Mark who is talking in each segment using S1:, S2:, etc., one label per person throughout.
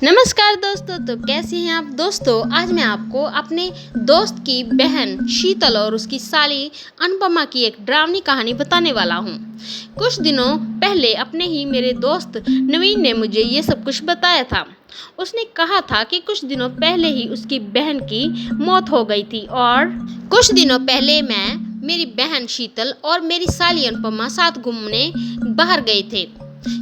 S1: नमस्कार दोस्तों, तो कैसे हैं आप दोस्तों। आज मैं आपको अपने दोस्त की बहन शीतल और उसकी साली अनुपमा की एक डरावनी कहानी बताने वाला हूं। कुछ दिनों पहले अपने ही मेरे दोस्त नवीन ने मुझे ये सब कुछ बताया था। उसने कहा था कि कुछ दिनों पहले ही उसकी बहन की मौत हो गई थी और कुछ दिनों पहले मैं, मेरी बहन शीतल और मेरी साली अनुपमा साथ घूमने बाहर गए थे।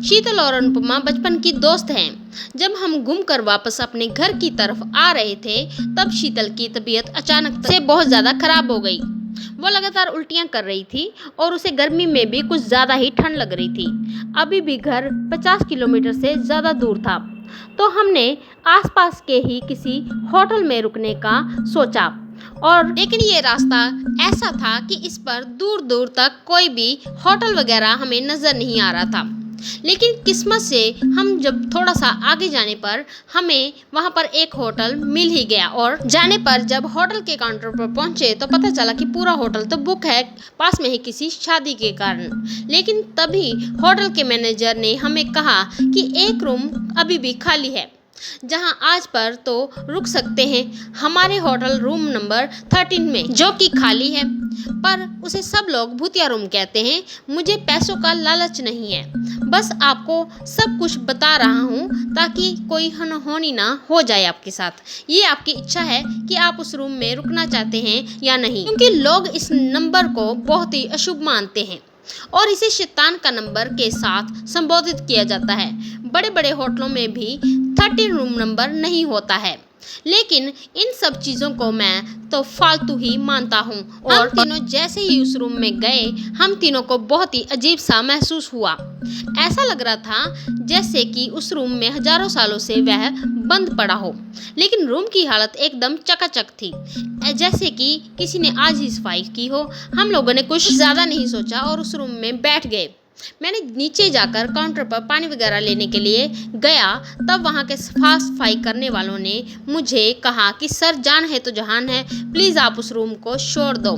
S1: शीतल और अनुपमा बचपन की दोस्त हैं। जब हम घूमकर वापस अपने घर की तरफ आ रहे थे, तब शीतल की तबीयत अचानक से बहुत ज़्यादा खराब हो गई। वो लगातार उल्टियाँ कर रही थी और उसे गर्मी में भी कुछ ज़्यादा ही ठंड लग रही थी। अभी भी घर 50 किलोमीटर से ज़्यादा दूर था, तो हमने आसपास के ही किसी होटल में रुकने का सोचा। और लेकिन ये रास्ता ऐसा था कि इस पर दूर दूर तक कोई भी होटल वगैरह हमें नज़र नहीं आ रहा था। लेकिन किस्मत से हम जब थोड़ा सा आगे जाने पर हमें वहाँ पर एक होटल मिल ही गया। और जाने पर जब होटल के काउंटर पर पहुँचे तो पता चला कि पूरा होटल तो बुक है, पास में ही किसी शादी के कारण। लेकिन तभी होटल के मैनेजर ने हमें कहा कि एक रूम अभी भी खाली है, जहां आज पर तो रुक सकते हैं हमारे होटल रूम नंबर 13 में, जो कि खाली है, पर उसे सब लोग भूतिया रूम कहते हैं। मुझे पैसों का लालच नहीं है, बस आपको सब कुछ बता रहा हूँ ताकि कोई अनहोनी ना हो जाए आपके साथ। ये आपकी इच्छा है कि आप उस रूम में रुकना चाहते हैं या नहीं, क्योंकि लोग इस नंबर को बहुत ही अशुभ मानते हैं और इसे शैतान का नंबर के साथ संबोधित किया जाता है। बड़े बड़े होटलों में भी 13 रूम नंबर नहीं होता है, लेकिन इन सब चीज़ों को मैं तो फालतू ही मानता हूँ। और हम तीनों जैसे ही उस रूम में गए, हम तीनों को बहुत ही अजीब सा महसूस हुआ। ऐसा लग रहा था जैसे कि उस रूम में हजारों सालों से वह बंद पड़ा हो, लेकिन रूम की हालत एकदम चकाचक थी, जैसे कि किसी ने आज ही सफाई की हो। हम लोगों ने कुछ ज़्यादा नहीं सोचा और उस रूम में बैठ गए। मैंने नीचे जाकर काउंटर पर पानी वगैरह लेने के लिए गया, तब वहाँ के सफाई करने वालों ने मुझे कहा कि सर, जान है तो जहान है, प्लीज़ आप उस रूम को छोड़ दो,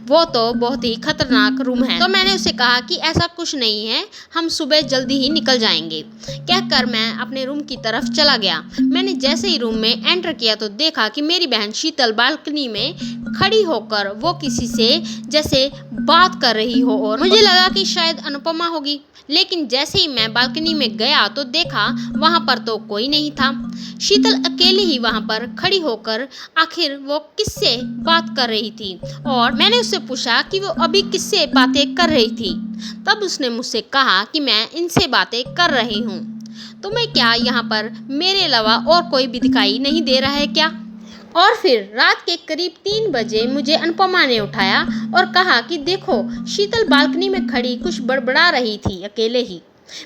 S1: वो तो बहुत ही खतरनाक रूम है। तो मैंने उसे कहा कि ऐसा कुछ नहीं है, हम सुबह जल्दी ही निकल जाएंगे। कहकर मैं अपने रूम की तरफ चला गया। मैंने जैसे ही रूम में एंटर किया तो देखा कि मेरी बहन शीतल बालकनी में खड़ी होकर वो किसी से जैसे बात कर रही हो, और मुझे लगा कि शायद अनुपमा होगी। लेकिन जैसे ही मैं बालकनी में गया तो देखा वहाँ पर तो कोई नहीं था। शीतल अकेली ही वहाँ पर खड़ी होकर आखिर वो किससे बात कर रही थी, और मैंने उससे पूछा कि वो अभी किससे बातें कर रही थी। तब उसने मुझसे कहा कि मैं इनसे बातें कर रही हूँ। तुम्हें क्या यहाँ पर मेरे अलावा और कोई भी दिखाई नहीं दे रहा है क्या? और फिर रात के करीब 3 बजे मुझे अनुपमा ने उठाया और कहा कि देखो, शीतल बालकनी में खड़ी कुछ बड़बड़ा रही थी अकेले ही।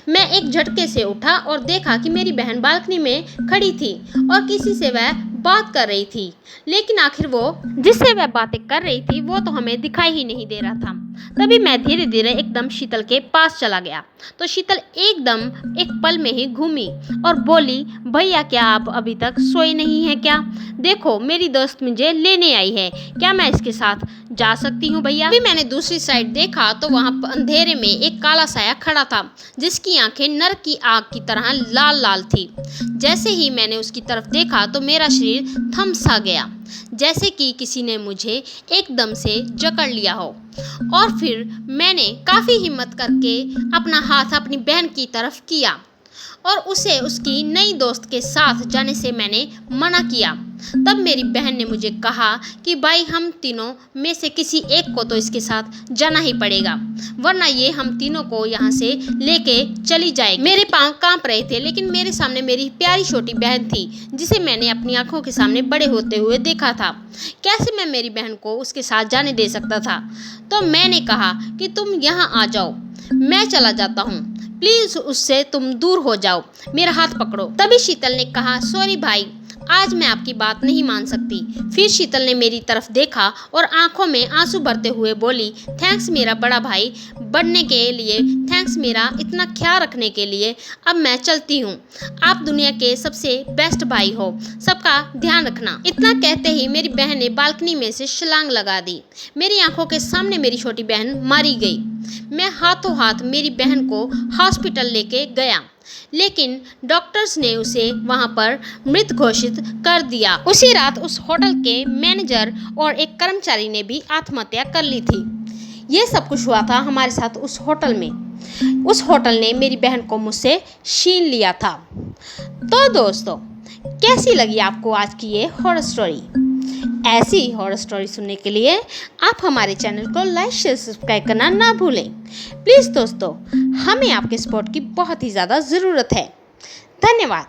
S1: मैं एक झटके से उठा और देखा कि मेरी बहन बालकनी में खड़ी थी और किसी से वह बात कर रही थी, लेकिन आखिर वो जिससे वह बातें कर रही थी वो तो हमें दिखाई ही नहीं दे रहा था। तभी मैं धीरे धीरे एकदम शीतल के पास चला गया तो शीतल एकदम एक पल में ही घूमी और बोली, भैया क्या आप अभी तक सोए नहीं हैं क्या? देखो, मेरी दोस्त मुझे लेने आई है, क्या मैं इसके साथ जा सकती हूँ भैया? अभी मैंने दूसरी साइड देखा तो वहाँ अंधेरे में एक काला साया खड़ा था, जिसकी आंखें नर की आग की तरह लाल लाल थी। जैसे ही मैंने उसकी तरफ देखा तो मेरा शरीर थम सा गया, जैसे कि किसी ने मुझे एकदम से जकड़ लिया हो। और फिर मैंने काफ़ी हिम्मत करके अपना हाथ अपनी बहन की तरफ किया और उसे उसकी नई दोस्त के साथ जाने से मैंने मना किया। तब मेरी बहन ने मुझे कहा कि भाई, हम तीनों में से किसी एक को तो इसके साथ जाना ही पड़ेगा, वरना ये हम तीनों को यहाँ से लेके चली जाएगी। मेरे पाँव कांप रहे थे, लेकिन मेरे सामने मेरी प्यारी छोटी बहन थी, जिसे मैंने अपनी आंखों के सामने बड़े होते हुए देखा था। कैसे मैं मेरी बहन को उसके साथ जाने दे सकता था? तो मैंने कहा कि तुम यहाँ आ जाओ, मैं चला जाता हूँ, प्लीज़ उससे तुम दूर हो जाओ, मेरा हाथ पकड़ो। तभी शीतल ने कहा, सॉरी भाई, आज मैं आपकी बात नहीं मान सकती। फिर शीतल ने मेरी तरफ देखा और आंखों में आंसू भरते हुए बोली, थैंक्स मेरा बड़ा भाई बनने के लिए, थैंक्स मेरा इतना ख्याल रखने के लिए। अब मैं चलती हूँ, आप दुनिया के सबसे बेस्ट भाई हो, सबका ध्यान रखना। इतना कहते ही मेरी बहन ने बालकनी में से छलांग लगा दी। मेरी आंखों के सामने मेरी छोटी बहन मारी गई। मैं हाथों हाथ मेरी बहन को हॉस्पिटल लेके गया। लेकिन डॉक्टर्स ने उसे वहां पर मृत घोषित कर दिया। उसी रात उस होटल के मैनेजर और एक कर्मचारी ने भी आत्महत्या कर ली थी। ये सब कुछ हुआ था हमारे साथ उस होटल में। उस होटल ने मेरी बहन को मुझसे छीन लिया था। तो दोस्तों, कैसी लगी आपको आज की ये हॉरर स्टोरी? ऐसी ही हॉरर स्टोरी सुनने के लिए आप हमारे चैनल को लाइक शेयर सब्सक्राइब करना ना भूलें। प्लीज़ दोस्तों, हमें आपके सपोर्ट की बहुत ही ज़्यादा ज़रूरत है। धन्यवाद।